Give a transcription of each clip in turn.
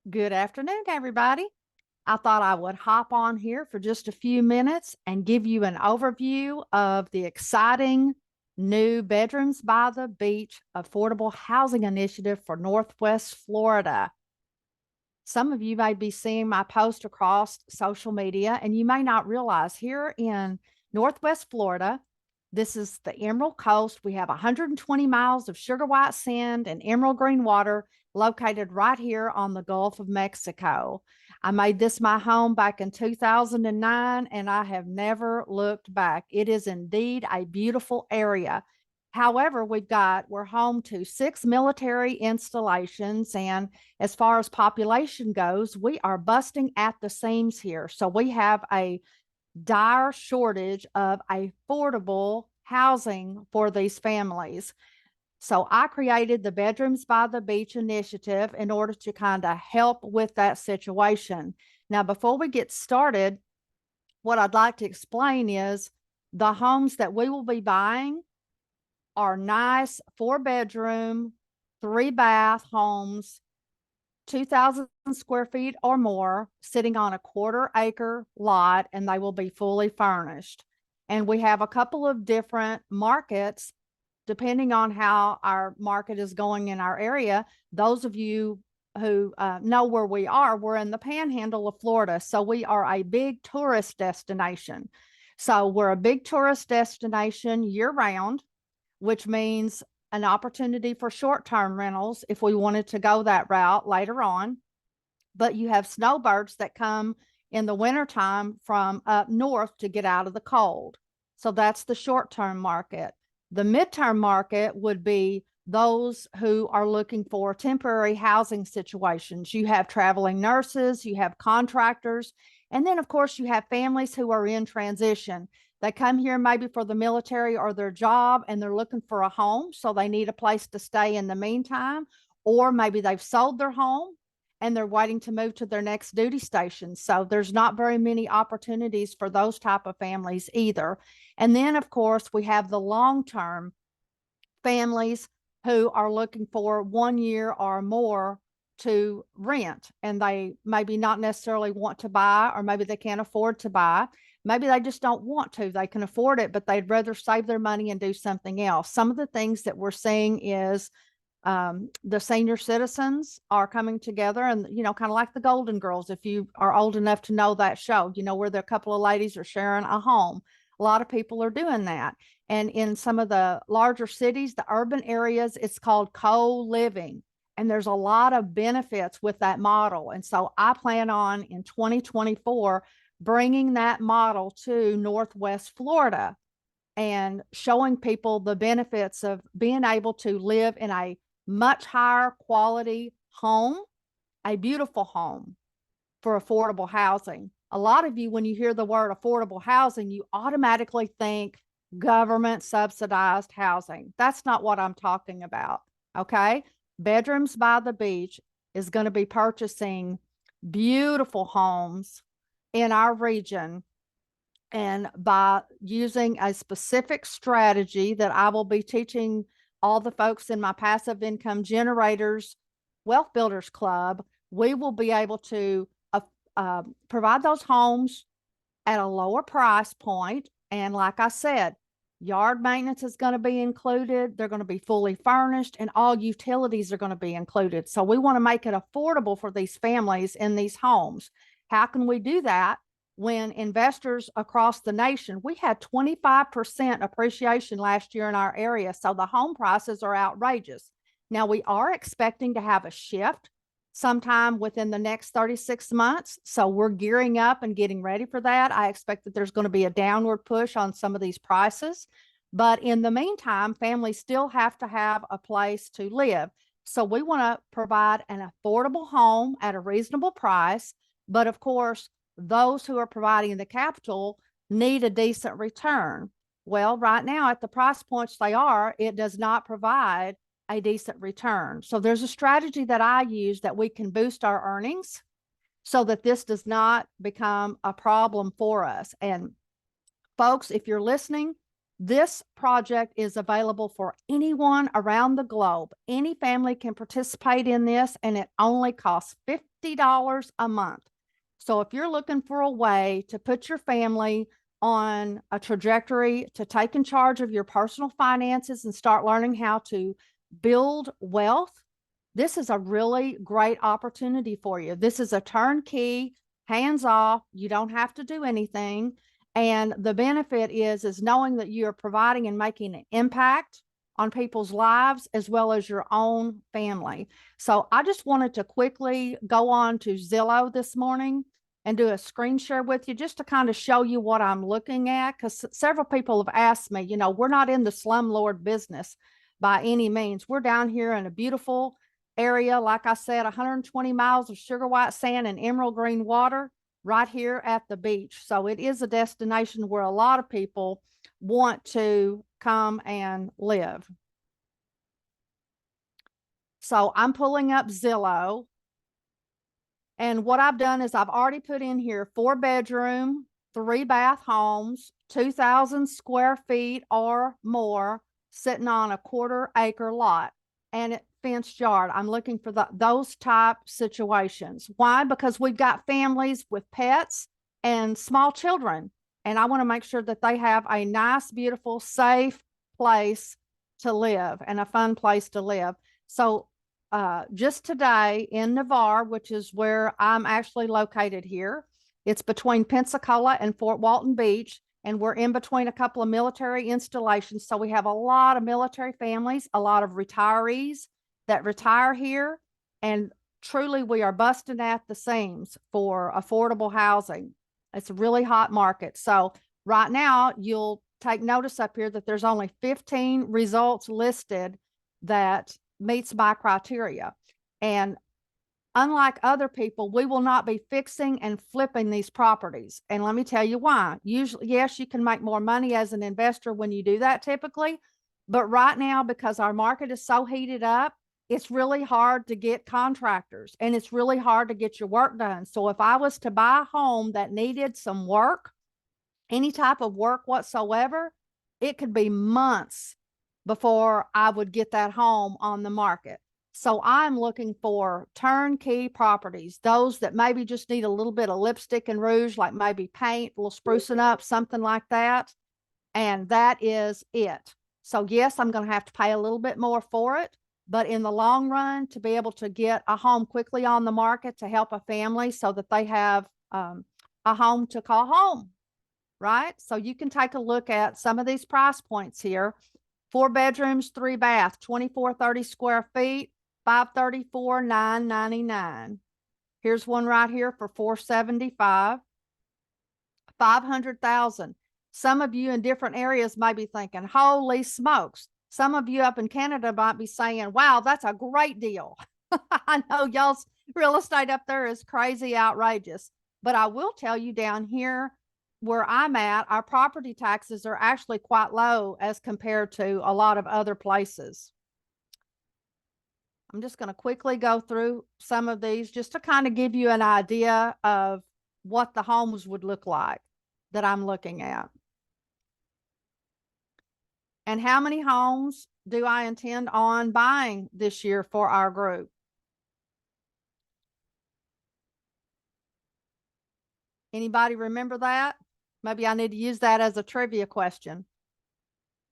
Good afternoon, everybody. I thought I would hop on here for just a few minutes and give you an overview of the exciting new Bedrooms by the Beach affordable housing initiative for Northwest Florida. Some of you may be seeing my post across social media, and you may not realize here in Northwest Florida, this is the Emerald Coast. We have 120 miles of sugar white sand and emerald green water located right here on the Gulf of Mexico. I made this my home back in 2009, and I have never looked back. It is indeed a beautiful area. However, we're home to 6 military installations, and as far as population goes, we are busting at the seams here. So we have a dire shortage of affordable housing for these families. So I created the Bedrooms by the Beach initiative in order to kind of help with that situation. Now, before we get started, what I'd like to explain is the homes that we will be buying are nice 4-bedroom, 3-bath homes, 2,000 square feet or more, sitting on a 1/4 acre lot, and they will be fully furnished. And we have a couple of different markets depending on how our market is going in our area. Those of you who know where we are, we're in the panhandle of Florida. So we are a big tourist destination. So we're a big tourist destination year round, which means an opportunity for short-term rentals if we wanted to go that route later on. But you have snowbirds that come in the wintertime from up north to get out of the cold. So that's the short-term market. The midterm market would be those who are looking for temporary housing situations. You have traveling nurses, you have contractors, and then, of course, you have families who are in transition. They come here maybe for the military or their job, and they're looking for a home, so they need a place to stay in the meantime. Or maybe they've sold their home and they're waiting to move to their next duty station. So there's not very many opportunities for those type of families either. And then, of course, we have the long-term families who are looking for 1 year or more to rent, and they maybe not necessarily want to buy, or maybe they can't afford to buy. Maybe they just don't want to. They can afford it, but they'd rather save their money and do something else. Some of the things that we're seeing is the senior citizens are coming together, and kind of like the Golden Girls, if you are old enough to know that show, where the couple of ladies are sharing a home. A lot of people are doing that. And in some of the larger cities, the urban areas, it's called co-living, and there's a lot of benefits with that model. And so I plan on in 2024 bringing that model to Northwest Florida and showing people the benefits of being able to live in a much higher quality home, a beautiful home for affordable housing. A lot of you, when you hear the word affordable housing, you automatically think government subsidized housing. That's not what I'm talking about. Okay. Bedrooms by the Beach is going to be purchasing beautiful homes in our region, and by using a specific strategy that I will be teaching all the folks in my passive income generators wealth builders club, we will be able to provide those homes at a lower price point. And like I said, yard maintenance is going to be included. They're going to be fully furnished, and all utilities are going to be included. So we want to make it affordable for these families in these homes. How can we do that? When investors across the nation, we had 25% appreciation last year in our area. So the home prices are outrageous. Now we are expecting to have a shift sometime within the next 36 months. So we're gearing up and getting ready for that. I expect that there's going to be a downward push on some of these prices. But in the meantime, families still have to have a place to live. So we want to provide an affordable home at a reasonable price. But of course, those who are providing the capital need a decent return. Well, right now at the price points they are, it does not provide a decent return. So there's a strategy that I use that we can boost our earnings so that this does not become a problem for us. And folks, if you're listening, this project is available for anyone around the globe. Any family can participate in this, and it only costs $50 a month. So if you're looking for a way to put your family on a trajectory to take in charge of your personal finances and start learning how to build wealth, this is a really great opportunity for you. This is a turnkey, hands off. You don't have to do anything. And the benefit is knowing that you are providing and making an impact on people's lives as well as your own family. So I just wanted to quickly go on to Zillow this morning and do a screen share with you just to kind of show you what I'm looking at, because several people have asked me, we're not in the slumlord business by any means. We're down here in a beautiful area, like I said, 120 miles of sugar white sand and emerald green water right here at the beach. So it is a destination where a lot of people want to come and live. So I'm pulling up Zillow. And what I've done is I've already put in here 4-bedroom, 3-bath homes, 2,000 square feet or more, sitting on a 1/4 acre lot and it fenced yard. I'm looking for those type situations. Why? Because we've got families with pets and small children. And I want to make sure that they have a nice, beautiful, safe place to live and a fun place to live. So just today in Navarre, which is where I'm actually located here. It's between Pensacola and Fort Walton Beach, and we're in between a couple of military installations. So we have a lot of military families, a lot of retirees that retire here, and truly we are busting at the seams for affordable housing. It's a really hot market. So right now you'll take notice up here that there's only 15 results listed that meets my criteria. And unlike other people, we will not be fixing and flipping these properties. And let me tell you why. Usually, yes, you can make more money as an investor when you do that typically. But right now, because our market is so heated up, it's really hard to get contractors and it's really hard to get your work done. So if I was to buy a home that needed some work, any type of work whatsoever, it could be months before I would get that home on the market. So I'm looking for turnkey properties, those that maybe just need a little bit of lipstick and rouge, like maybe paint, a little sprucing up, something like that. And that is it. So yes, I'm going to have to pay a little bit more for it, but in the long run, to be able to get a home quickly on the market to help a family so that they have a home to call home, right? So you can take a look at some of these price points here. 4 bedrooms, 3 bath, 2430 square feet, 534, 999. Here's one right here for 475, 500,000. Some of you in different areas might be thinking, holy smokes. Some of you up in Canada might be saying, wow, that's a great deal. I know y'all's real estate up there is crazy outrageous, but I will tell you down here where I'm at, our property taxes are actually quite low as compared to a lot of other places. I'm just going to quickly go through some of these just to kind of give you an idea of what the homes would look like that I'm looking at. And how many homes do I intend on buying this year for our group? Anybody remember that? Maybe I need to use that as a trivia question.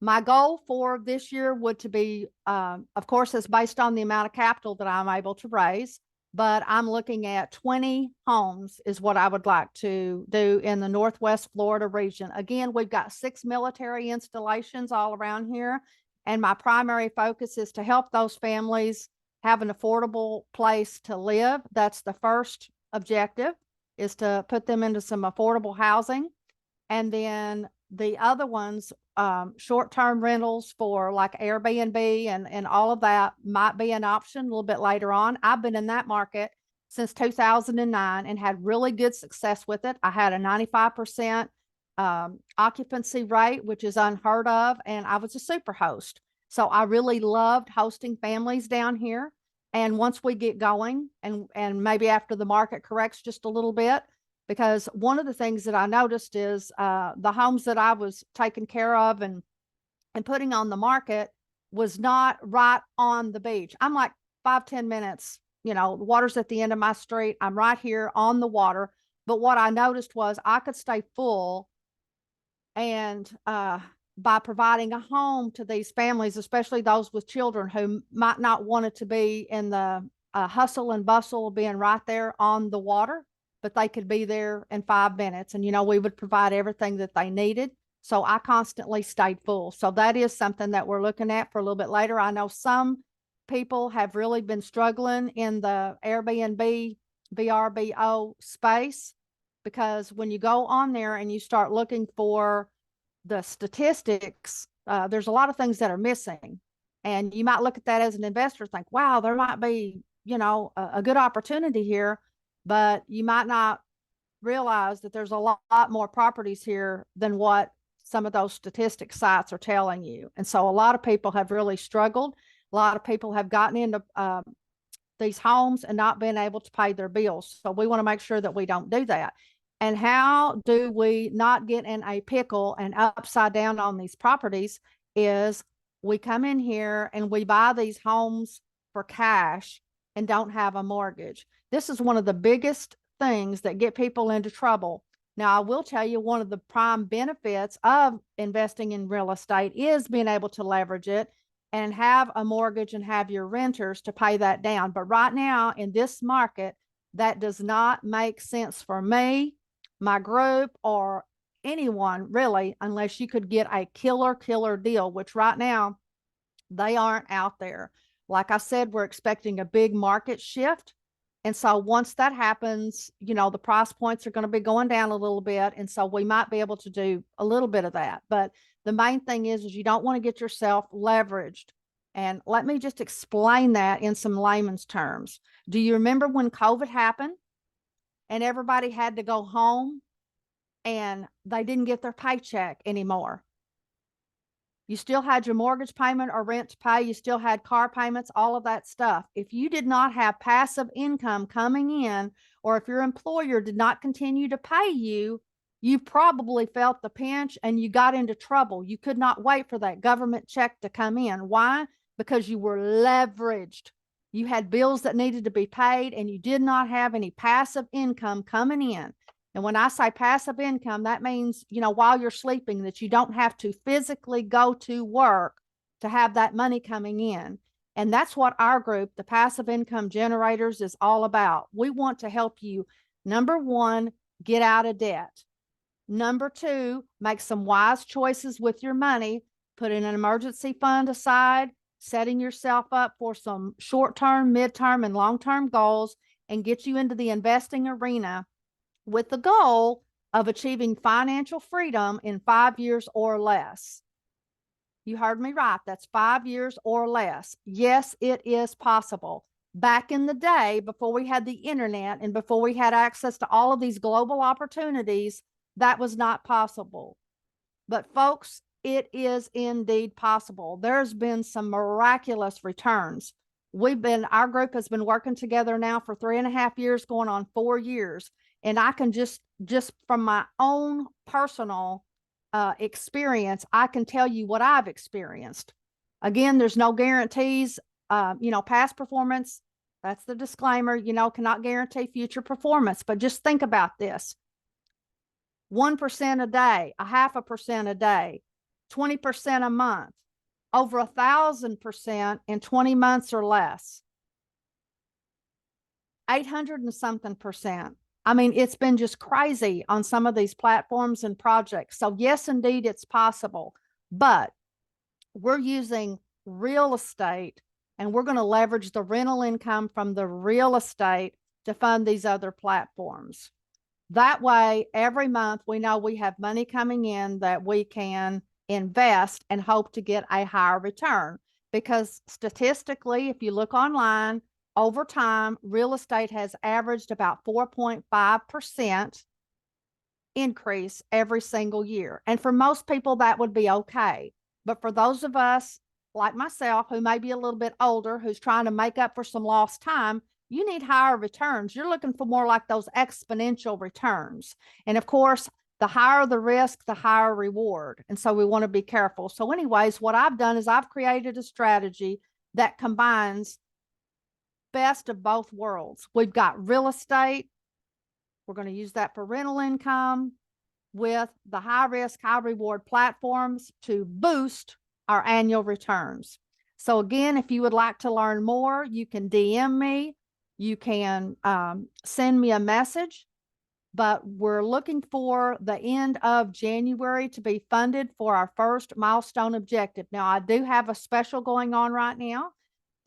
My goal for this year would to be, of course, it's based on the amount of capital that I'm able to raise, but I'm looking at 20 homes is what I would like to do in the Northwest Florida region. Again, we've got 6 military installations all around here, and my primary focus is to help those families have an affordable place to live. That's the first objective, is to put them into some affordable housing. And then the other ones, short-term rentals for like Airbnb and all of that might be an option a little bit later on. I've been in that market since 2009 and had really good success with it. I had a 95% occupancy rate, which is unheard of, and I was a super host. So I really loved hosting families down here. And once we get going, and maybe after the market corrects just a little bit, because one of the things that I noticed is the homes that I was taking care of and putting on the market was not right on the beach. I'm like 5-10 minutes, the water's at the end of my street. I'm right here on the water. But what I noticed was I could stay full, and by providing a home to these families, especially those with children who might not want it to be in the hustle and bustle of being right there on the water, but they could be there in 5 minutes. And, we would provide everything that they needed. So I constantly stayed full. So that is something that we're looking at for a little bit later. I know some people have really been struggling in the Airbnb, VRBO space, because when you go on there and you start looking for the statistics, there's a lot of things that are missing. And you might look at that as an investor, think, wow, there might be, a good opportunity here, but you might not realize that there's a lot more properties here than what some of those statistic sites are telling you. And so a lot of people have really struggled. A lot of people have gotten into these homes and not been able to pay their bills. So we want to make sure that we don't do that. And how do we not get in a pickle and upside down on these properties is we come in here and we buy these homes for cash and don't have a mortgage. This is one of the biggest things that get people into trouble. Now, I will tell you, one of the prime benefits of investing in real estate is being able to leverage it and have a mortgage and have your renters to pay that down. But right now in this market, that does not make sense for me, my group, or anyone really, unless you could get a killer deal, which right now they aren't out there. Like I said, we're expecting a big market shift. And so once that happens, the price points are going to be going down a little bit. And so we might be able to do a little bit of that. But the main thing is you don't want to get yourself leveraged. And let me just explain that in some layman's terms. Do you remember when COVID happened and everybody had to go home and they didn't get their paycheck anymore? You still had your mortgage payment or rent to pay. You still had car payments, all of that stuff. If you did not have passive income coming in, or if your employer did not continue to pay you, you probably felt the pinch and you got into trouble. You could not wait for that government check to come in. Why? Because you were leveraged. You had bills that needed to be paid and you did not have any passive income coming in. And when I say passive income, that means, while you're sleeping, that you don't have to physically go to work to have that money coming in. And that's what our group, the Passive Income Generators, is all about. We want to help you, number one, get out of debt. Number two, make some wise choices with your money, put in an emergency fund aside, setting yourself up for some short-term, mid-term, and long-term goals, and get you into the investing arena with the goal of achieving financial freedom in 5 years or less. You heard me right. That's 5 years or less. Yes, it is possible. Back in the day, before we had the internet and before we had access to all of these global opportunities, that was not possible. But folks, it is indeed possible. There's been some miraculous returns. Our group has been working together now for 3.5 years, going on 4 years. And I can just from my own personal experience, I can tell you what I've experienced. Again, there's no guarantees. Past performance, that's the disclaimer, cannot guarantee future performance. But just think about this. 1% a day, 0.5% a day, 20% a month, over 1,000% in 20 months or less, 800 and something percent. I mean, it's been just crazy on some of these platforms and projects. So yes, indeed, it's possible, but we're using real estate and we're going to leverage the rental income from the real estate to fund these other platforms. That way, every month we know we have money coming in that we can invest and hope to get a higher return. Because statistically, if you look online, over time, real estate has averaged about 4.5% increase every single year. And for most people, that would be okay. But for those of us like myself, who may be a little bit older, who's trying to make up for some lost time, you need higher returns. You're looking for more like those exponential returns. And of course, the higher the risk, the higher reward. And so we want to be careful. So anyways, what I've done is I've created a strategy that combines best of both worlds. We've got real estate. We're going to use that for rental income with the high risk, high reward platforms to boost our annual returns. So again, if you would like to learn more, you can DM me, you can send me a message, but we're looking for the end of January to be funded for our first milestone objective. Now, I do have a special going on right now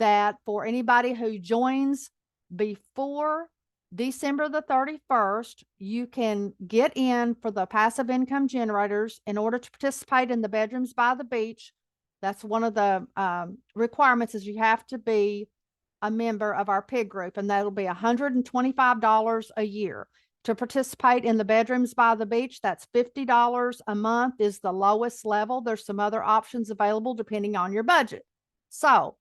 that for anybody who joins before December the 31st, you can get in for the passive income generators in order to participate in the Bedrooms by the Beach. That's one of the requirements is you have to be a member of our PIG group, and that'll be $125 a year. To participate in the Bedrooms by the Beach, that's $50 a month is the lowest level. There's some other options available depending on your budget. So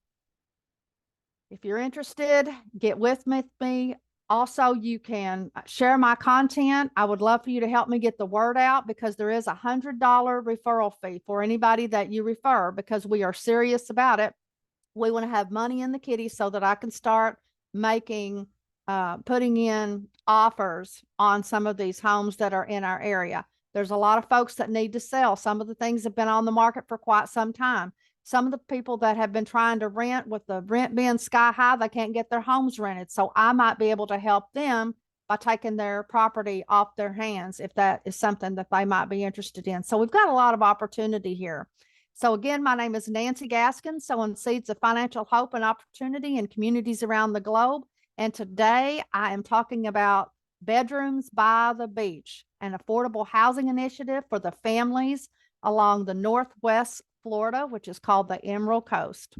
if you're interested, get with me. Also, you can share my content. I would love for you to help me get the word out because there is a $100 referral fee for anybody that you refer because we are serious about it. We want to have money in the kitty so that I can start making, putting in offers on some of these homes that are in our area. There's a lot of folks that need to sell. Some of the things have been on the market for quite some time. Some of the people that have been trying to rent with the rent being sky high, they can't get their homes rented. So I might be able to help them by taking their property off their hands if that is something that they might be interested in. So we've got a lot of opportunity here. So again, my name is Nancy Gaskin, sowing seeds of financial hope and opportunity in communities around the globe. And today I am talking about Bedrooms by the Beach, an affordable housing initiative for the families along the Northwest Florida, which is called the Emerald Coast.